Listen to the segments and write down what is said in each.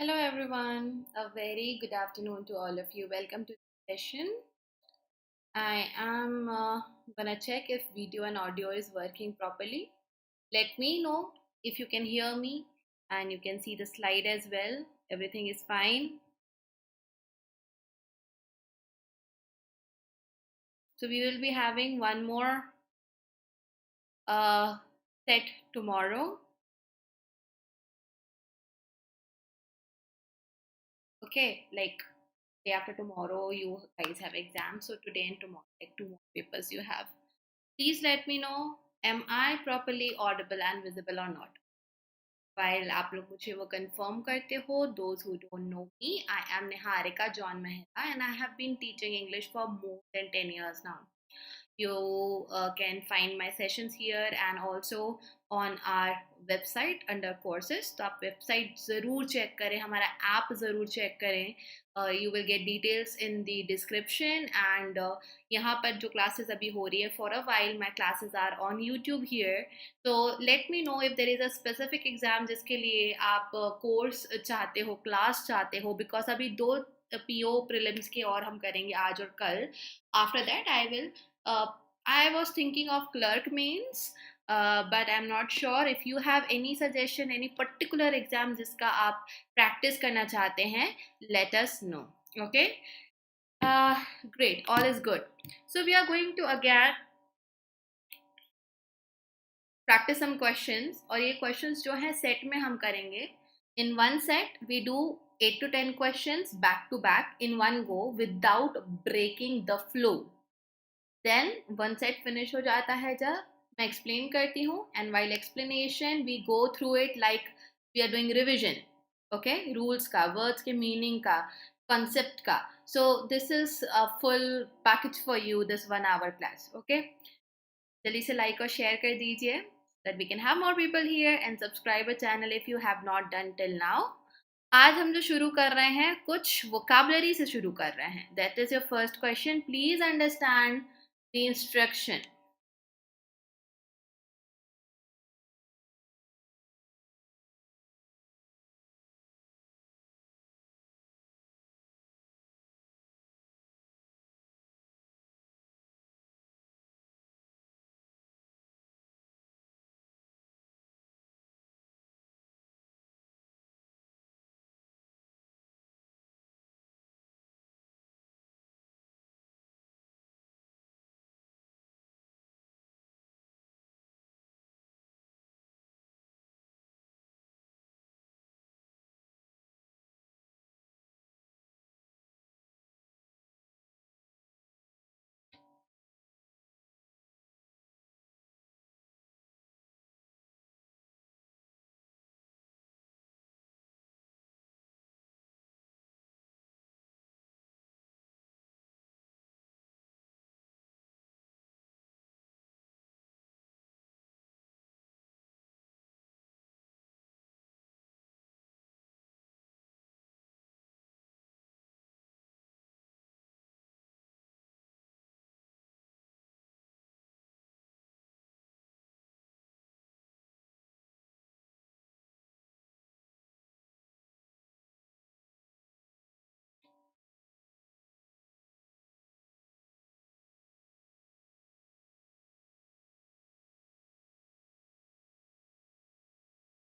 Hello everyone, a very good afternoon to all of you. Welcome to the session. I am gonna check if video and audio is working properly. Let me know if you can hear me and you can see the slide as well. Everything is fine. So we will be having one more uh, set tomorrow. Okay, like day after tomorrow you guys have exams. So today and tomorrow, like two more papers you have. Please let me know, am I properly audible and visible or not? While आप लोग मुझे वो confirm करते हो, those who don't know me, I am Niharika John Mehta and I have been teaching English for more than 10 years now. You can find my sessions here and also on our website under courses. तो आप website ज़रूर check करें, हमारा app ज़रूर check करें. You will get details in the description and यहाँ पर जो classes अभी हो रही है, for a while my classes are on YouTube here. So let me know if there is a specific exam जिसके लिए आप course चाहते हो, class चाहते हो, because अभी दो PO prelims के और हम करेंगे आज और कल. After that I will uh, I was thinking of clerk mains, but I'm not sure. If you have any suggestion, any particular exam जिसका आप practice करना चाहते हैं, let us know. Okay? Uh, Great. All is good. So we are going to again practice some questions. और ये questions जो हैं set में हम करेंगे. In one set, we do 8 to 10 questions back to back in one go without breaking the flow. Then one set finish हो जाता है जब मैं explain करती हूँ and while explanation we go through it like we are doing revision. Okay, rules का, words के meaning का, concept का. So this is a full package for you, this 1 hour class. Okay, जल्दी से like और share कर दीजिए that we can have more people here and subscribe our channel if you have not done till now. आज हम जो शुरू कर रहे हैं कुछ vocabulary से शुरू कर रहे हैं. That is your first question. Please understand the instruction.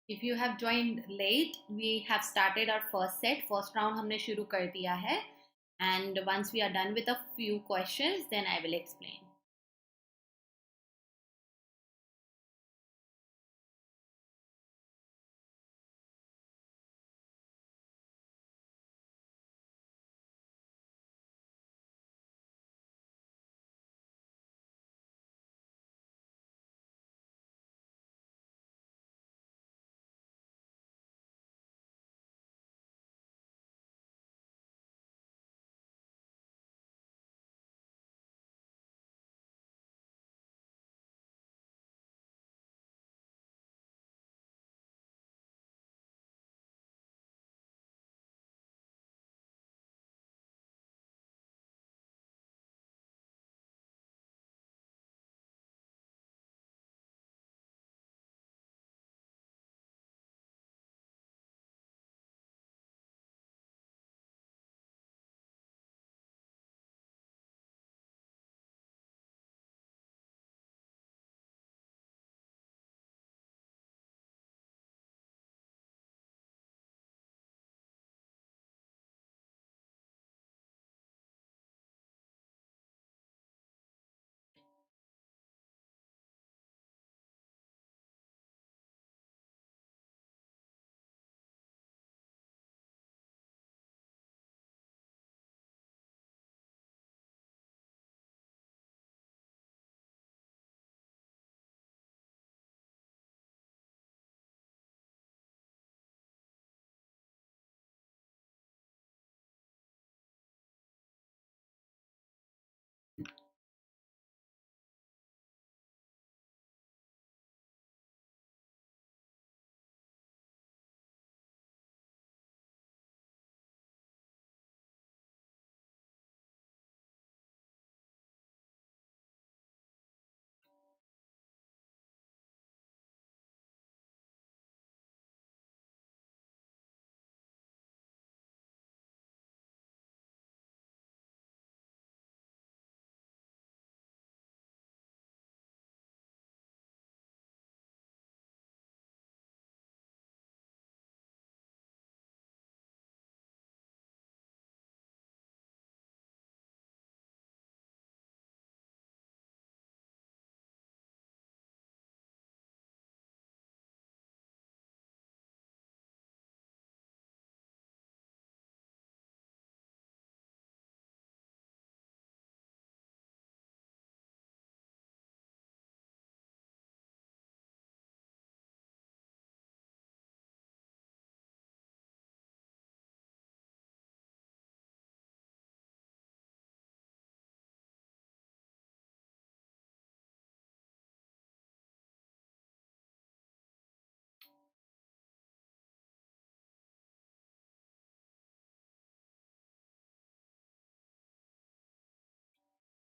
If you have joined late, we have started our first set. First round हमने शुरू कर दिया है. And once we are done with a few questions, then I will explain.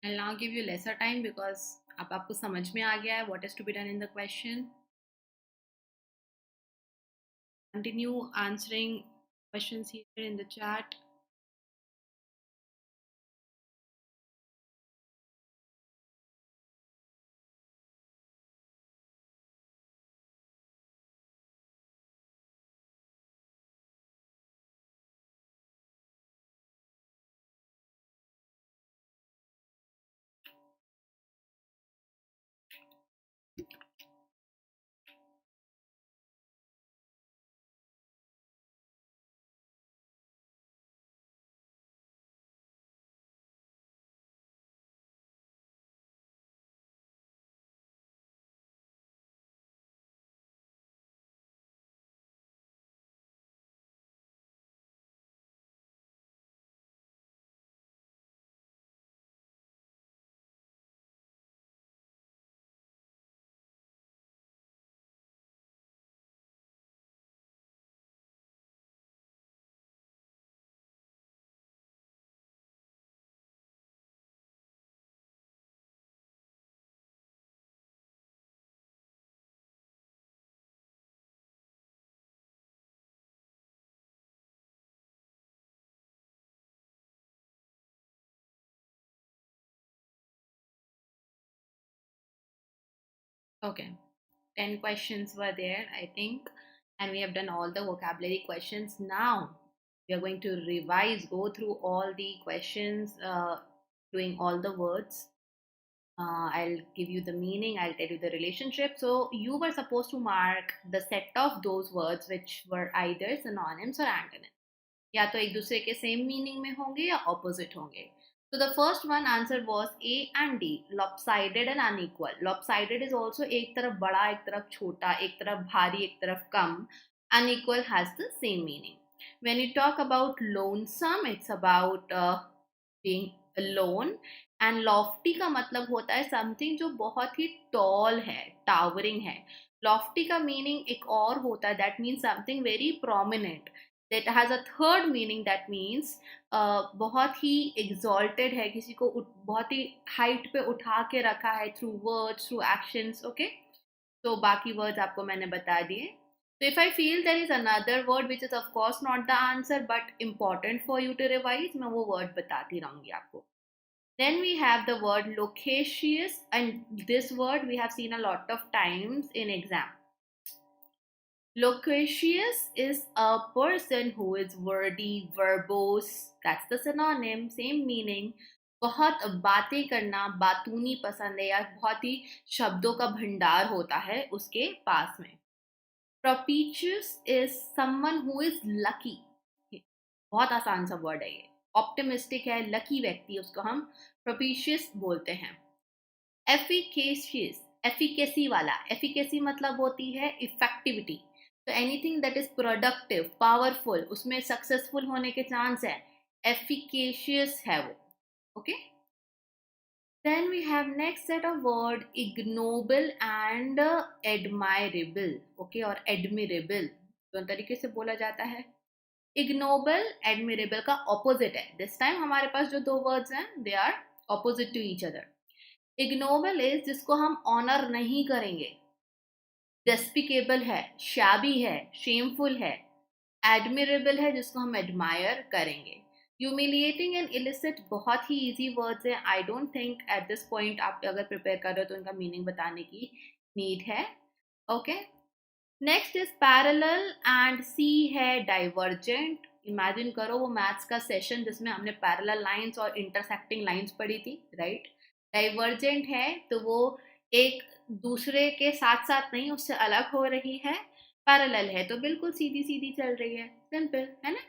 I'll now give you lesser time because अब आपको समझ में आ गया है what is to be done in the question. Continue answering questions here in the chat. Okay, 10 questions were there, I think, and we have done all the vocabulary questions. Now we are going to revise, go through all the questions, doing all the words. I'll give you the meaning, I'll tell you the relationship. So you were supposed to mark the set of those words which were either synonyms or antonyms. या तो एक दूसरे के same meaning में होंगे या opposite होंगे. So the first one answer was A and D, lopsided and unequal. Lopsided is also एक तरफ बड़ा एक तरफ छोटा, एक तरफ भारी एक तरफ कम. Unequal has the same meaning. When you talk about lonesome, it's about being alone. And lofty का मतलब होता है समथिंग जो बहुत ही टॉल है, टावरिंग है. लॉफ्टी का मीनिंग एक और होता है, that means something very prominent. That has a third meaning, that means बहुत ही एग्जॉल्टेड है, किसी को बहुत ही हाइट पे उठा के रखा है through words, through actions. Okay, तो बाकी वर्ड्स आपको मैंने बता दिए. So if I feel there is another word which is of course not the answer but important for you to revise, मैं वो word बताती रहूंगी आपको. Then we have the word loquacious, and this word we have seen a lot of times in exam. Loquacious is a person who is wordy, verbose. That's the synonym, same meaning. बहुत बातें करना, बातूनी पसंद है या बहुत ही शब्दों का भंडार होता है उसके पास में. Propitious is someone who is lucky. बहुत आसान सा वर्ड है ये. ऑप्टिमिस्टिक है, लकी व्यक्ति, उसको हम propitious बोलते हैं. Efficacious, efficacy वाला. efficacy मतलब होती है इफेक्टिविटी. तो anything that is productive, powerful, उसमें सक्सेसफुल होने के चांस है. efficacious है वो. Okay. Then we have next set of word ignoble and admirable. Okay, और admirable दोनों तरीके से बोला जाता है. Ignoble admirable का opposite है. This time हमारे पास जो दो words हैं, they are opposite to each other. Ignoble is जिसको हम honor नहीं करेंगे, despicable है, shabby है, shameful है. Admirable है जिसको हम admire करेंगे. ह्यूमिलिएटिंग एंड इलिसिट बहुत ही इजी वर्ड्स हैं. I don't think at this point आप अगर प्रिपेयर कर रहे हो तो इनका मीनिंग बताने की नीड है. Okay. Next is parallel and C है डाइवर्जेंट. इमेजिन करो वो मैथ्स का सेशन जिसमें हमने पैरेलल लाइंस और इंटरसेक्टिंग लाइंस पढ़ी थी, राइट. डाइवर्जेंट है तो वो एक दूसरे के साथ साथ नहीं, उससे अलग हो रही है. पैरेलल है तो बिल्कुल सीधी सीधी चल रही है. सिंपल है ना.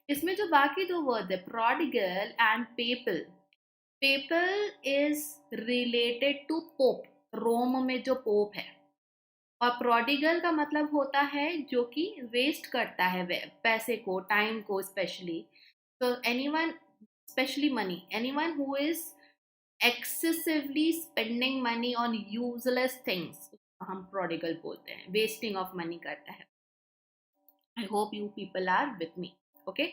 इसमें जो बाकी दो वर्ड है, prodigal and papal. Papal is related to pope, Rome में जो पोप है. और प्रोडिगल का मतलब होता है जो कि वेस्ट करता है पैसे को, टाइम को स्पेशली. तो anyone, specially money, anyone who is excessively spending money on useless things, हम प्रोडिगल बोलते हैं. वेस्टिंग ऑफ मनी करता है. I hope you people are with me. Okay.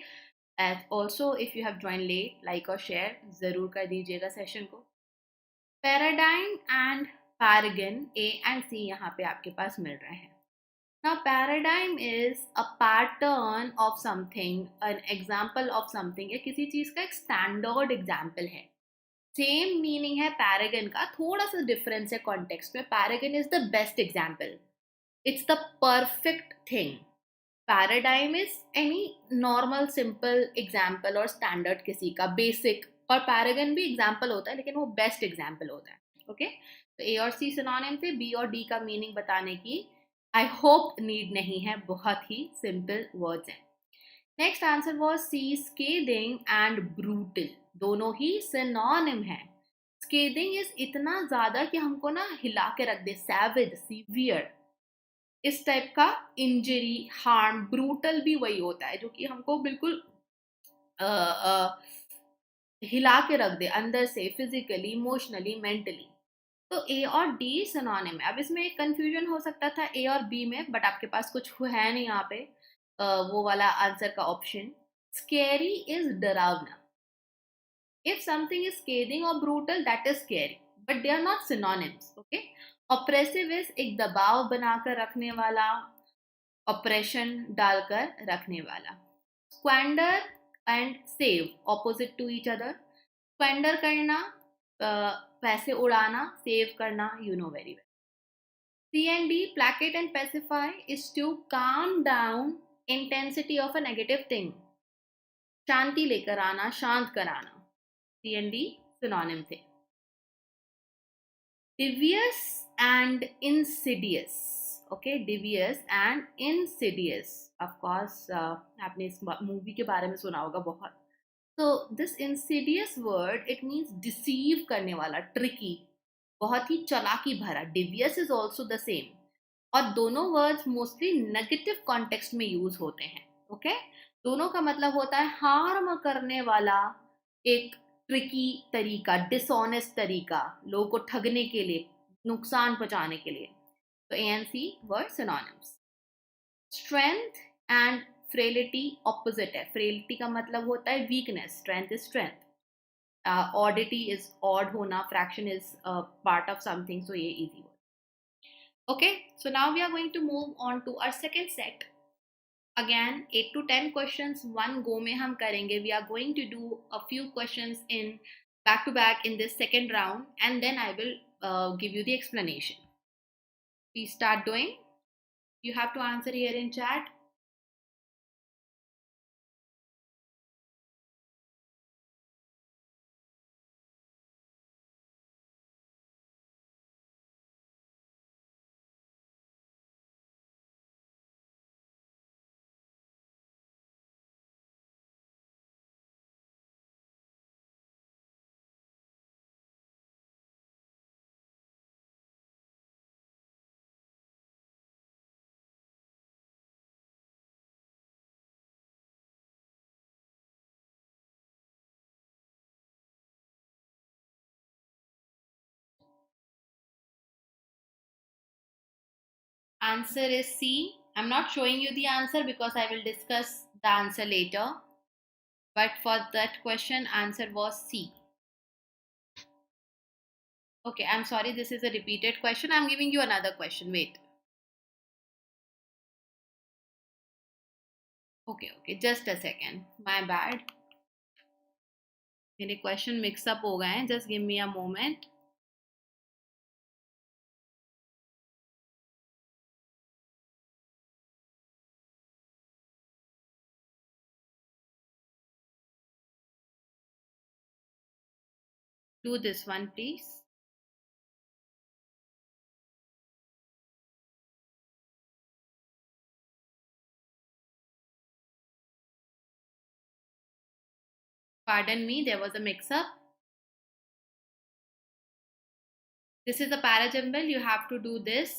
And also if you have joined late, like और share जरूर कर दीजिएगा session को. Paradigm and paragon, A and C यहाँ पे आपके पास मिल रहे हैं. Now, paradigm is a pattern of something, an example of something. या किसी चीज का एक स्टैंडर्ड एग्जाम्पल है. सेम मीनिंग है पैरागन का, थोड़ा सा डिफरेंस है कॉन्टेक्स्ट में. Paragon is the best example, it's the perfect thing. Paradigm is any normal simple example और स्टैंडर्ड किसी का बेसिक. और पैरागन भी एग्जाम्पल होता है लेकिन वो बेस्ट एग्जाम्पल होता है. ओके, तो ए और सी सिनोनिम थे. बी और डी का मीनिंग बताने की आई होप नीड नहीं है, बहुत ही सिंपल वर्ड्स हैं. Next answer was C, scathing and brutal. दोनों ही सिनोनिम है. स्केदिंग इज इतना ज्यादा कि हमको ना हिला के रख दे, सैविज, सीवियर, इस टाइप का इंजरी, हार्म. ब्रूटल भी वही होता है जो कि हमको बिल्कुल हिला के रख दे अंदर से, फिजिकली, इमोशनली, मेंटली. तो ए और डी सिनोनिम है. अब इसमें एक कंफ्यूजन हो सकता था ए और बी में, बट आपके पास कुछ है नहीं यहाँ पे वो वाला आंसर का ऑप्शन. स्केरी इज डरावना. इफ समथिंग इज स्केदिंग और brutal, that is scary, but they are not synonyms. Okay. Oppressive is एक दबाव बनाकर रखने वाला, ऑपरेशन डालकर रखने वाला. Squander and save opposite to each other. Squander करना, पैसे उड़ाना, सेव करना, you know very well. C and D, placate and pacify is to calm down intensity of a negative thing. शांति लेकर आना, शांत कराना. C and D synonym थे. Devious and insidious. Okay, devious and insidious. Of course, आपने इस movie के बारे में सुना होगा बहुत. So this insidious word, it means deceive करने वाला, tricky, बहुत ही चालाकी भरा. Devious is also the same. और दोनों वर्ड्स मोस्टली नेगेटिव कॉन्टेक्स्ट में यूज होते हैं. ओके, दोनों का मतलब होता है हार्म करने वाला, एक ट्रिकी तरीका, डिसऑनेस्ट तरीका, लोगों को ठगने के लिए, नुकसान पहुंचाने के लिए. तो A and C word synonyms. Strength and frailty opposite है. फ्रेलिटी का मतलब होता है weakness, strength is strength. Oddity is odd होना, fraction is part of something. So ये easy. Okay, so now we are going to move on to our second set. Again, 8 to 10 questions one go में हम करेंगे. We are going to do a few questions in back to back in this second round, and then I will give you the explanation. Please start doing. You have to answer here in chat. Answer is C. I'm not showing you the answer because I will discuss the answer later. But for that question, answer was C. Okay, I'm sorry, this is a repeated question. I'm giving you another question. Wait. Okay, just a second. My bad. मेरे question mix up हो गए हैं. Just give me a moment. Do this one, please. Pardon me, there was a mix-up. This is a parajumble. You have to do this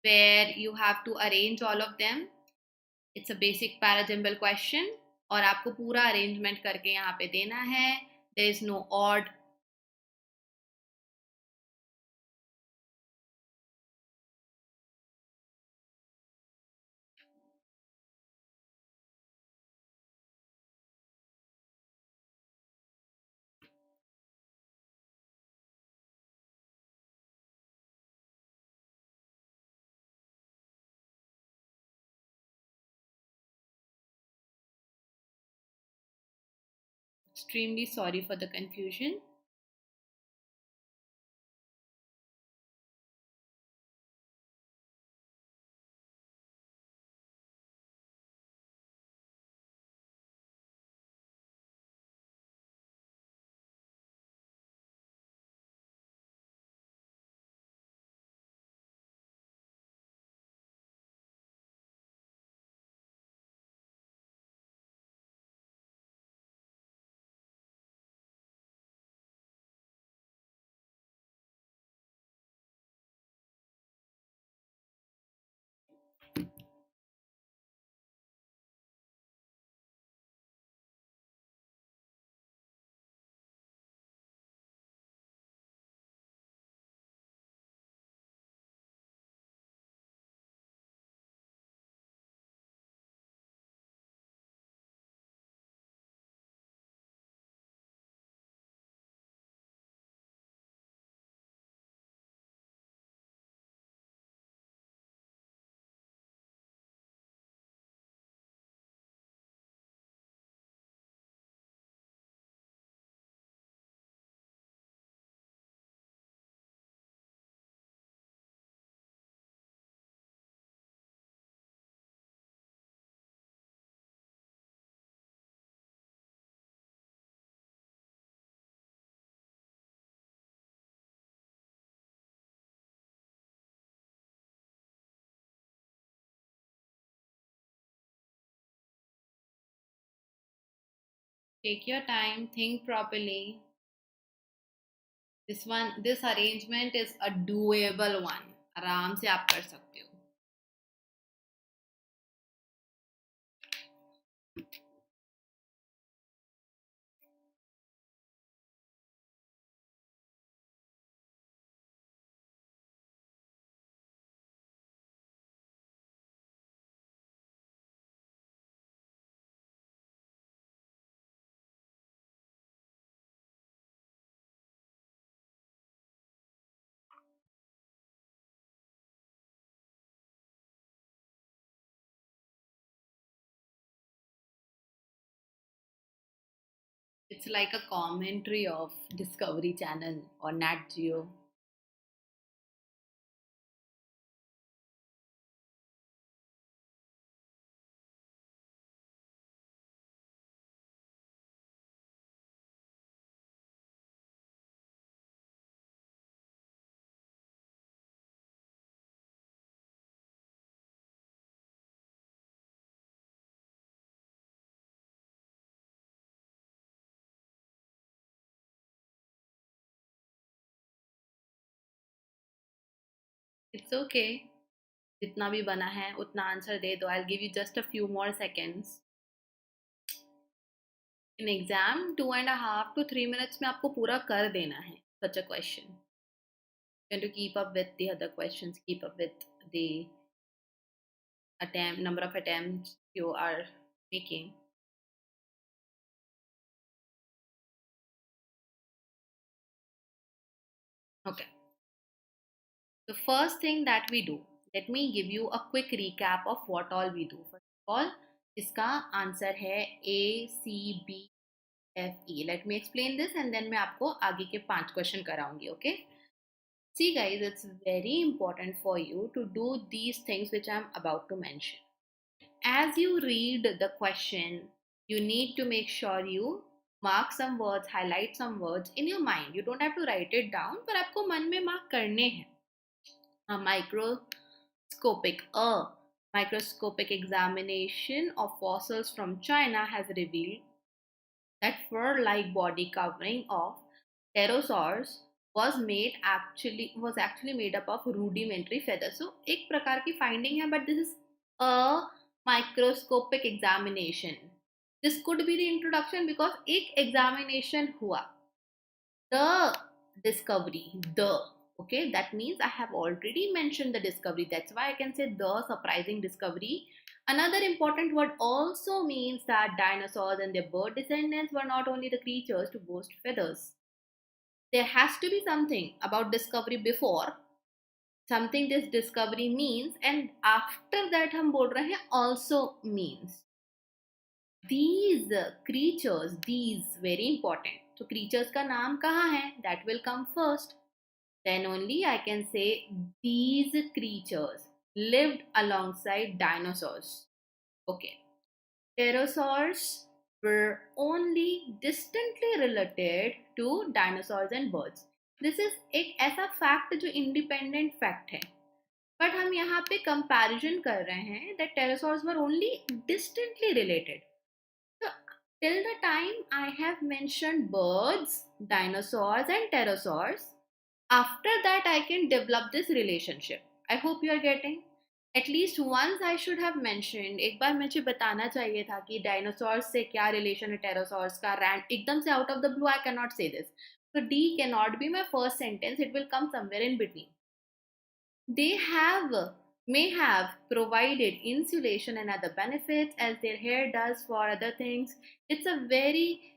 where you have to arrange all of them. It's a basic parajumble question. और आपको पूरा arrangement करके यहाँ पे देना है. There is no odd. Extremely sorry for the confusion. Take your time, think properly. This arrangement is a doable one. आराम से आप कर सकते हो. It's like a commentary of Discovery Channel or Nat Geo. It's okay. जितना भी बना है उतना आंसर दे दो. I'll give you just a few more seconds. In exam 2.5 to 3 minutes में आपको पूरा कर देना है such a question. And to keep up with the other questions, keep up with the number of attempts you are making. Okay. The first thing that we do, let me give you a quick recap of what all we do. First of all, इसका answer है ACBFE. Let me explain this and then मैं आपको आगे के 5 question कराऊंगी. Okay. See guys, it's very important for you to do these things which I'm about to mention. As you read the question, you need to make sure you mark some words, highlight some words in your mind. You don't have to write it down, पर आपको मन में mark करने हैं. A microscopic examination of fossils from China has revealed that fur-like body covering of pterosaurs was actually made up of rudimentary feathers. So एक प्रकार की finding है, but this is a microscopic examination. This could be the introduction because एक examination हुआ. The discovery, okay, that means I have already mentioned the discovery. That's why I can say the surprising discovery. Another important word also means that dinosaurs and their bird descendants were not only the creatures to boast feathers. There has to be something about discovery before, something this discovery means, and after that हम बोल रहे हैं also means. these creatures, these very important. So creatures का नाम कहाँ है? That will come first. Then only I can say these creatures lived alongside dinosaurs. Okay. Pterosaurs were only distantly related to dinosaurs and birds. This is एक ऐसा fact जो independent fact है. But हम यहाँ पे comparison कर रहे हैं that pterosaurs were only distantly related. So till the time I have mentioned birds, dinosaurs and pterosaurs, after that I can develop this relationship. I hope you are getting. At least once I should have mentioned, एक बार मुझे बताना चाहिए था कि dinosaurs से क्या relation है टेरोसॉर्स का. रैंड एकदम से out of the blue I can not से this. So D cannot be my first sentence. It will come somewhere in between. They may have provided insulation and other benefits as their hair does for other things. It's a very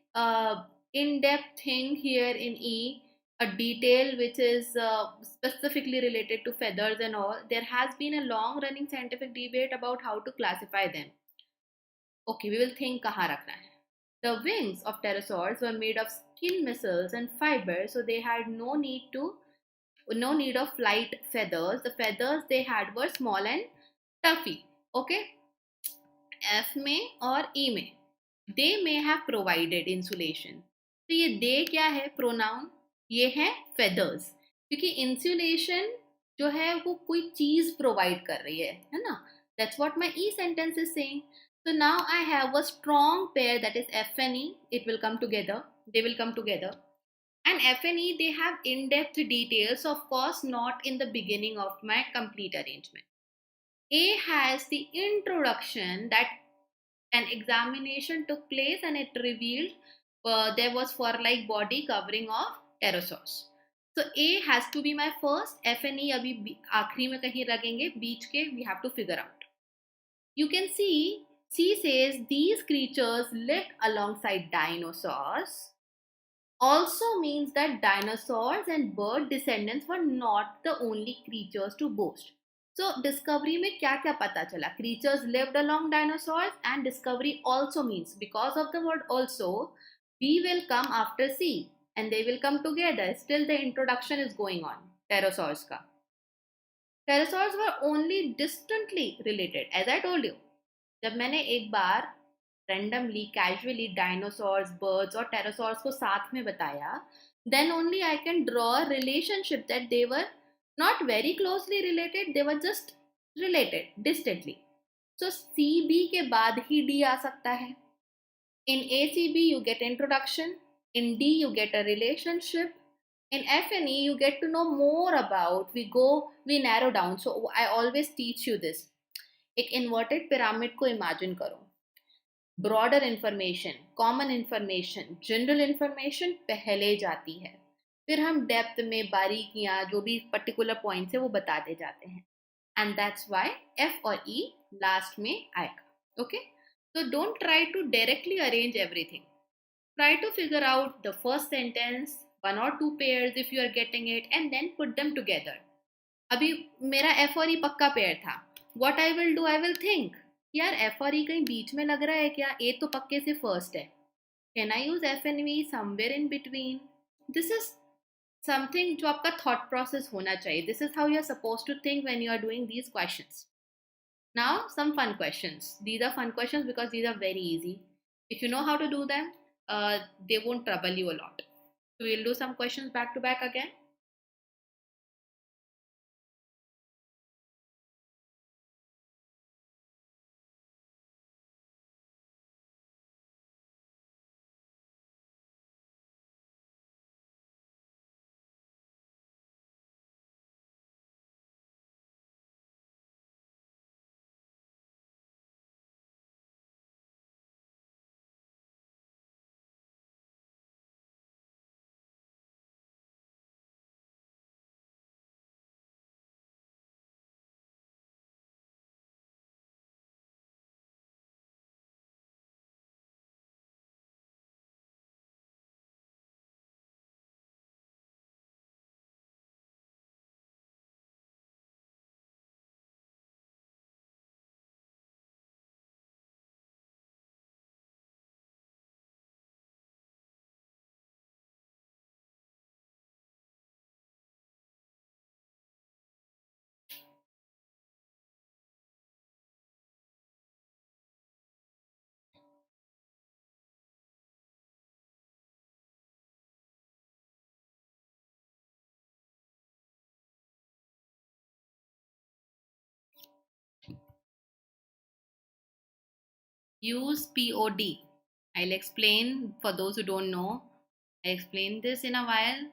in-depth thing here in E, a detail which is specifically related to feathers and all. There has been a long-running scientific debate about how to classify them. Okay, we will think kahan rakhna hai. The wings of pterosaurs were made of skin, muscles, and fiber, so they had no need of light feathers. The feathers they had were small and tuffy. Okay, F में और E में they may have provided insulation. तो ये they क्या है? pronoun. ये है feathers, क्योंकि insulation जो है वो कोई चीज provide कर रही है ना? That's what my E sentence is saying. So now I have a strong pair, that is F and E. It will come together. They will come together. And F and E, they have in-depth details, of course, not in the beginning of my complete arrangement. A has the introduction that an examination took place and it revealed there was fur-like body covering of pterosaurs. So A has to be my first. F and E अभी आखिरी में कहीं रखेंगे, बीच के we have to figure out. You can see C says these creatures lived alongside dinosaurs. Also means that dinosaurs and bird descendants were not the only creatures to boast. So discovery में क्या क्या पता चला? Creatures lived along dinosaurs, and discovery also means because of the word also, B will come after C and they will come together. Still the introduction is going on. Pterosaurs का. Pterosaurs were only distantly related, as I told you. जब मैंने एक बार randomly, casually dinosaurs, birds और pterosaurs को साथ में बताया, then only I can draw a relationship that they were not very closely related, they were just related distantly. So CB के बाद ही D आ सकता है. In ACB you get introduction, in D you get a relationship, in F and E you get to know more about, we narrow down. So I always teach you this. एक inverted pyramid को imagine करो. Broader information, common information, general information पहले जाती है, फिर हम depth में बारीकियां जो भी पर्टिकुलर पॉइंट्स है वो बताते जाते हैं. एंड दैट्स व्हाई एफ और ई लास्ट में आएगा. Okay, so don't try to directly arrange everything. Try to figure out the first sentence, one or two pairs if you are getting it, and then put them together. अभी मेरा F और ई पक्का pair था. What I will do, I will think यार F और ई कहीं बीच में लग रहा है क्या? ए तो पक्के से फर्स्ट है. Can I use F and V somewhere in between? This is something जो आपका थॉट प्रोसेस होना चाहिए. This is how you are suppose to think when you are doing these questions. Now some fun questions. These are fun questions because these are very easy. If you know how to do them, they won't trouble you a lot. So we'll do some questions back to back again. use POD. I'll explain for those who don't know. I'll explain this in a while.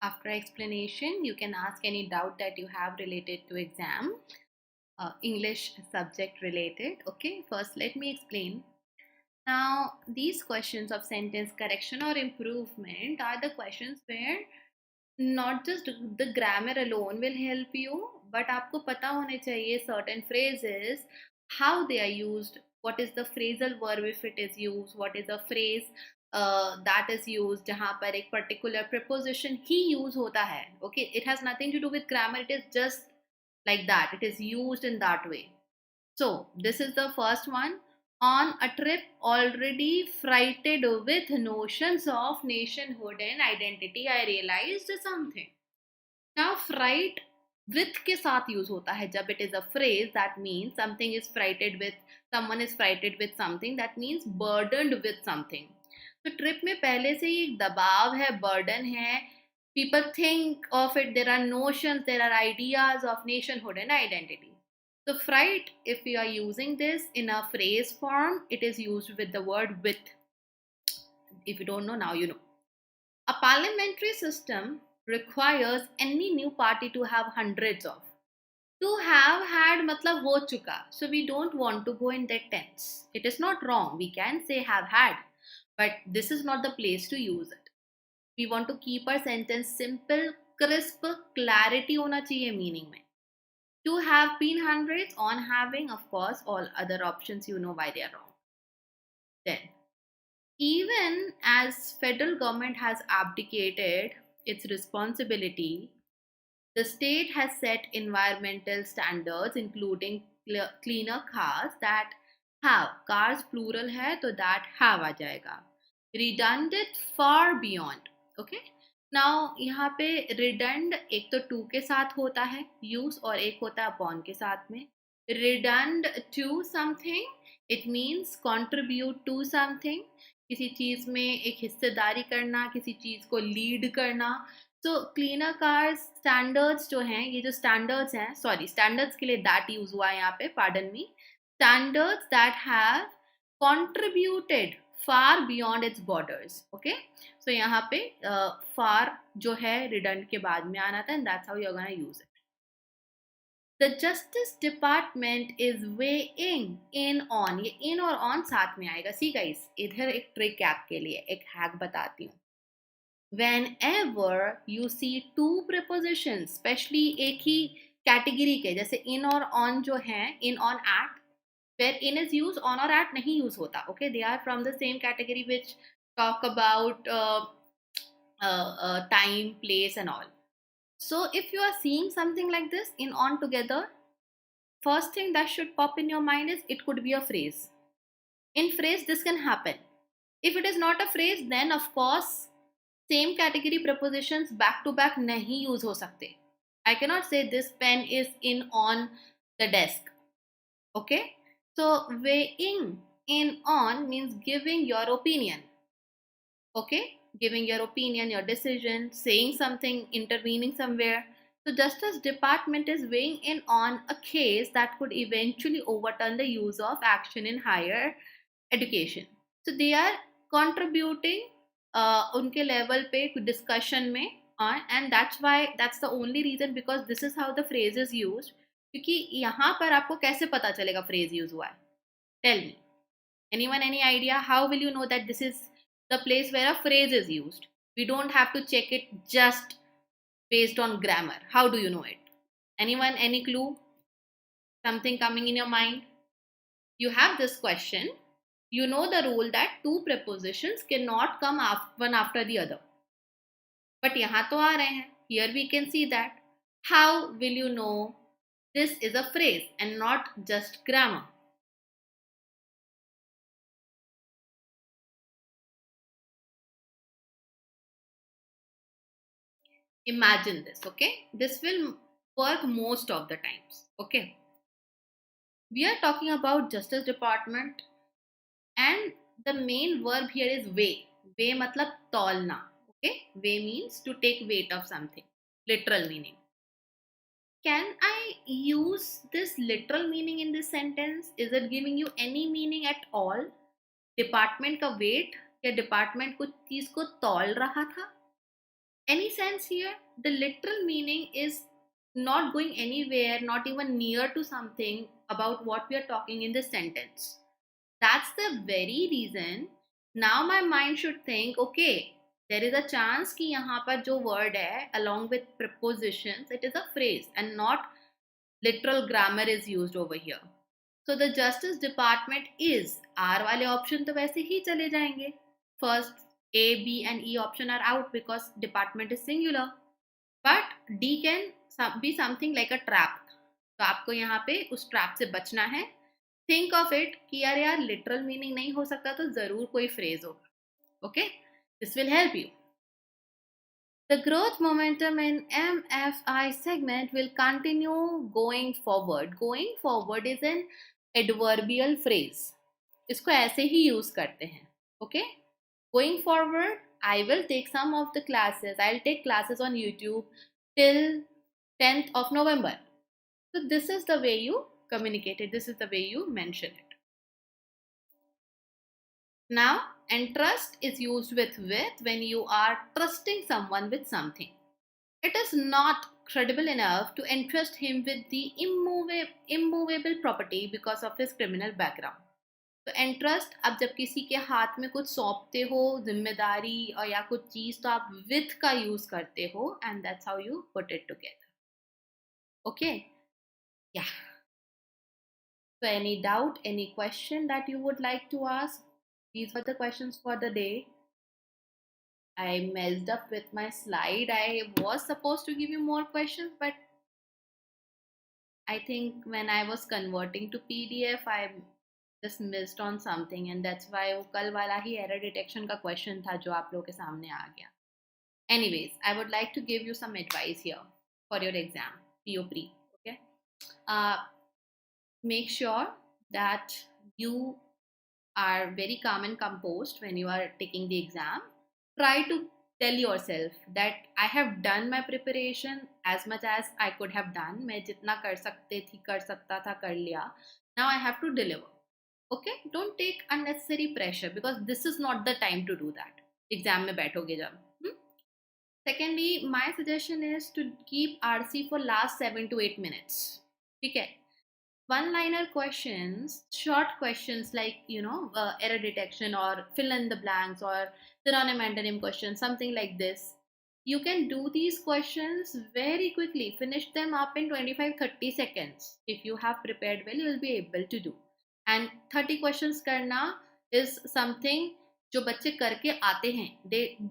After explanation, you can ask any doubt that you have related to exam, English subject related. Okay, first let me explain. Now, these questions of sentence correction or improvement are the questions where not just the grammar alone will help you, but आपको पता होने चाहिए certain phrases, how they are used, what is the phrasal verb if it is used, what is the phrase that is used जहाँ पर एक particular preposition ही use होता है. Okay, it has nothing to do with grammar, it is just like that, it is used in that way. So, this is the first one. On a trip already frightened with notions of nationhood and identity, I realized something. Now, fright with के साथ use होता है जब it is a phrase that means something is frightened with, someone is frightened with something, that means burdened with something. तो trip में पहले से ही एक दबाव है, बर्डन है. People think of it, there are notions, there are ideas of nationhood and identity. So fright, if we are using this in a phrase form, it is used with the word with. If you don't know, now you know. A parliamentary system requires any new party to have hundreds of. To have had matlab ho chuka. So we don't want to go in that tense. It is not wrong. We can say have had, but this is not the place to use it. We want to keep our sentence simple, crisp, clarity होना चाहिए meaning में. To have been hundreds, on having, of course, all other options you know why they are wrong. Then, even as federal government has abdicated its responsibility, the state has set environmental standards, including cleaner cars that have, cars plural है तो that have आ जाएगा. Redundant far beyond. Okay. Now यहाँ पे redund एक तो to के साथ होता है use और एक होता है upon के साथ में. Redund to something, it means contribute to something. किसी चीज में एक हिस्सेदारी करना, किसी चीज को लीड करना. तो क्लीनर कार्स स्टैंडर्ड्स जो हैं, ये जो स्टैंडर्ड्स हैं, सॉरी स्टैंडर्ड्स के लिए दैट यूज हुआ है यहाँ पे, pardon me. Standards that have contributed far beyond its borders. Okay, so यहाँ पे फार जो है रिडंड के बाद में आना था, and that's how you are gonna use it. The Justice Department is weighing in on, ये in और on साथ में आएगा. सी गाइस, इधर एक ट्रिक है आपके लिए, एक हैक बताती हूँ. Whenever you see two prepositions, especially एक ही कैटेगरी के, जैसे in और on जो हैं, in, on, at, where in is used, on और at नहीं use होता. Okay, they are from the same category which talk about time, place and all. So if you are seeing something like this, in, on together, first thing that should pop in your mind is it could be a phrase. In phrase, this can happen. If it is not a phrase, then of course same category prepositions back to back nahi use ho sakte. I cannot say this pen is in on the desk. Okay, so weighing in on means giving your opinion. Okay, giving your opinion, your decision, saying something, intervening somewhere. So Justice Department is weighing in on a case that could eventually overturn the use of action in higher education. So they are contributing उनके level पे discussion में, and that's why, that's the only reason, because this is how the phrase is used. क्योंकि यहाँ पर आपको कैसे पता चलेगा फ्रेज यूज हुआ है? Tell me, anyone, any idea? How will you know that this is the place where a phrase is used? We don't have to check it just based on grammar. How do you know it? Anyone, any clue? Something coming in your mind? You have this question. You know the rule that two prepositions cannot come one after the other. But यहाँ तो आ रहे हैं. Here we can see that. How will you know this is a phrase and not just grammar? Imagine this, okay? This will work most of the times, okay? We are talking about Justice Department, and the main verb here is weigh. Weigh matlab तौलना. Okay, weigh means to take weight of something, literal meaning. Can I use this literal meaning in this sentence? Is it giving you any meaning at all? Department का weight या department कुछ चीज को तौल रहा था? Any sense here? The literal meaning is not going anywhere, not even near to something about what we are talking in this sentence. That's the very reason now my mind should think, okay, there is a chance कि यहाँ पर जो word है along with prepositions, it is a phrase and not literal grammar is used over here. So the Justice Department is, R वाले option तो वैसे ही चले जाएंगे. First A, B and E option are out because department is singular. But D can be something like a trap. तो आपको यहाँ पे उस ट्रैप से बचना है. थिंक ऑफ इट कि यार लिटरल मीनिंग नहीं हो सकता तो जरूर कोई फ्रेज होगा. Okay, this will help you. The growth momentum in MFI segment will continue going forward. Going forward is an adverbial phrase. इसको ऐसे ही यूज करते हैं. Okay, going forward, I will take some of the classes. I'll take classes on YouTube till 10th of November. So this is the way you communicate it. This is the way you mention it. Now, entrust is used with when you are trusting someone with something. It is not credible enough to entrust him with the immovable property because of his criminal background. तो entrust, अब जब किसी के हाथ में कुछ सौंपते हो जिम्मेदारी और या कुछ चीज, तो आप with का यूज करते हो, and that's how you put it together. Okay. Yeah. So any doubt, any question that you would like to ask? These were the questions for the day. I messed up with my slide. I was supposed to give you more questions, but I think when I was converting to PDF, I just missed on something, and that's why वो कल वाला ही error detection का question था जो आप लोगों के सामने आ गया. Anyways, I would like to give you some advice here for your exam, PO Pre. Okay, uh, make sure that you are very calm and composed when you are taking the exam. Try to tell yourself that I have done my preparation as much as I could have done. मैं जितना कर सकता था कर लिया. Now I have to deliver. Okay, don't take unnecessary pressure because this is not the time to do that. Exam में बैठोगे जब. Secondly, my suggestion is to keep RC for last 7 to 8 minutes. ठीक है. One liner questions, short questions like error detection or fill in the blanks or synonym antonym questions, something like this. You can do these questions very quickly, finish them up in 25-30 seconds. If you have prepared well, you will be able to do. And 30 questions karna is something जो बच्चे करके आते हैं.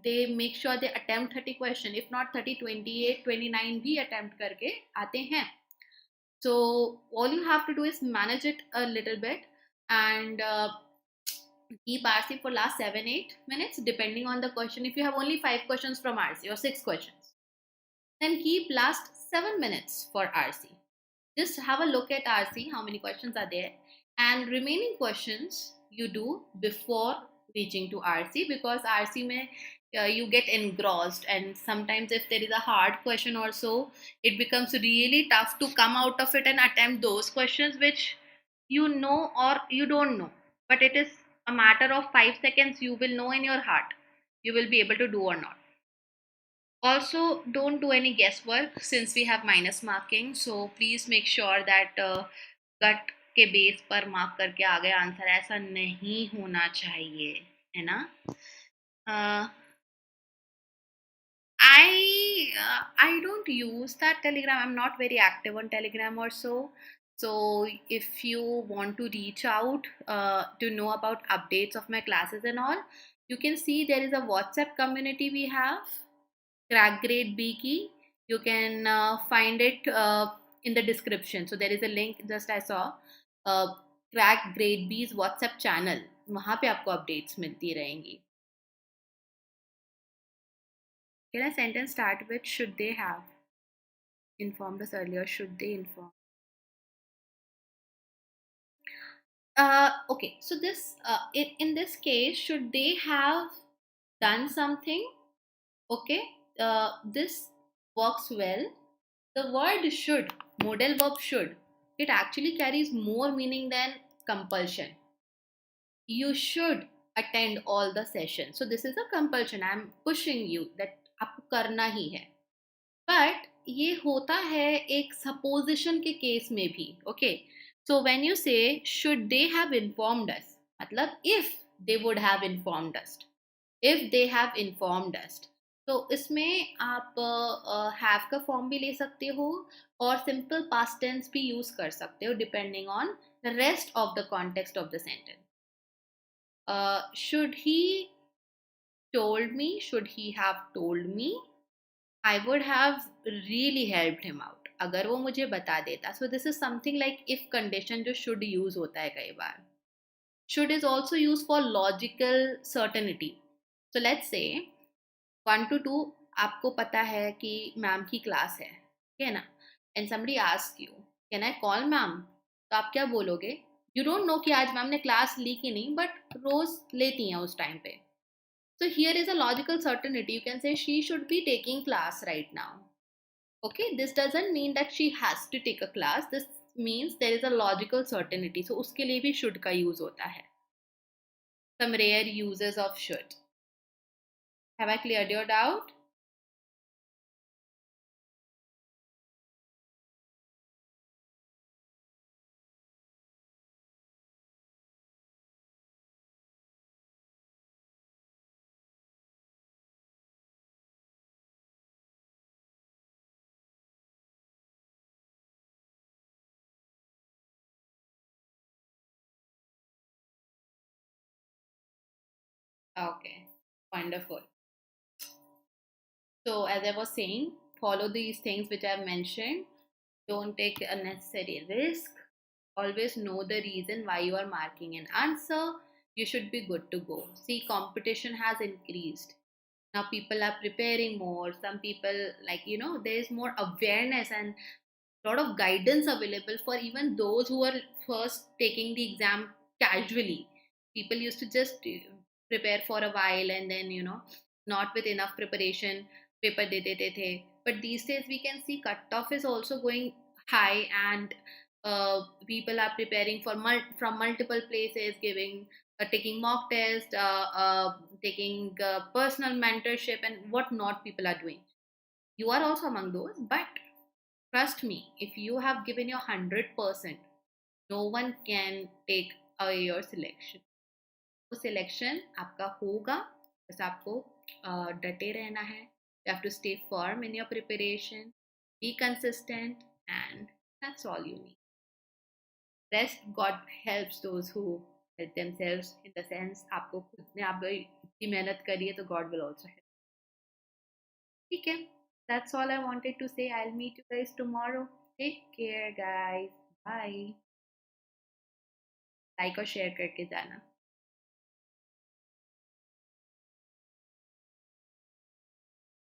They make sure they attempt 30 question, if not 30, 28, 29 भी attempt करके आते हैं. So all you have to do is manage it a little bit and keep RC for last 7-8 minutes depending on the question. If you have only 5 questions from RC or 6 questions, then keep last 7 minutes for RC. Just have a look at RC, how many questions are there, and remaining questions you do before reaching to RC, because RC may you get engrossed, and sometimes if there is a hard question or so, it becomes really tough to come out of it and attempt those questions which you know or you don't know, but it is a matter of 5 seconds. You will know in your heart you will be able to do or not. Also, don't do any guesswork since we have minus marking. So please make sure that गट के base पर mark करके आ गए answer, ऐसा नहीं होना चाहिए, है ना. I don't use that Telegram. I'm not very active on Telegram or so. So if you want to reach out to know about updates of my classes and all, you can see there is a WhatsApp community we have, CrackGradeB key. You can find it in the description. So there is a link, just I saw uh, CrackGradeB's WhatsApp channel. वहाँ पे आपको updates मिलती रहेंगी. Can a sentence start with should they have informed us earlier? Should they inform? Okay, so this in this case, should they have done something? Okay, this works well. The word should, modal verb should, it actually carries more meaning than compulsion. You should attend all the sessions. So this is a compulsion. I'm pushing you that आपको करना ही है. But ये होता है एक supposition के case में भी. Okay. So when you say should they have informed us, मतलब if they would have informed us, if they have informed us, तो इसमें आप have का फॉर्म भी ले सकते हो और सिंपल पास्ट टेंस भी यूज कर सकते हो depending on the rest of the context of the sentence. Should he told me, should he have told me, I would have really helped him out अगर वो मुझे बता देता. So this is something like if condition जो should use होता है कई बार. Should is also used for logical certainty. So let's say 1 to 2 आपको पता है कि मैम की क्लास है ना, and somebody asks you can I call ma'am, तो आप क्या बोलोगे? You don't know कि आज मैम ने क्लास ली कि नहीं, but रोज लेती हैं उस टाइम पे. So here is a logical certainty. You can say she should be taking class right now. Okay, this doesn't mean that she has to take a class. This means there is a logical certainty. So उसके लिए भी should का use होता है. Some rare uses of should. Have I cleared your doubt? Okay, wonderful. So, as I was saying, follow these things which I've mentioned. Don't take unnecessary risk. Always know the reason why you are marking an answer. You should be good to go. See, competition has increased. Now people are preparing more. Some people, like, there is more awareness and lot of guidance available for even those who are first taking the exam casually. People used to just prepare for a while and then, not with enough preparation, paper de dete the. But these days we can see cutoff is also going high, and people are preparing for from multiple places, giving taking mock test, taking personal mentorship, and what not people are doing. You are also among those, but trust me, if you have given your 100%, no one can take away your selection. वो selection आपका होगा. बस आपको डटे रहना है. You have to stay firm in your preparation, be consistent, and that's all you need. Rest, God helps those who help themselves, in the sense आपको खुद ने आप इतनी मेहनत करी है तो God will also help. ठीक है. That's all I wanted to say. I'll meet you guys tomorrow. Take care, guys. Bye. Like और शेयर करके जाना.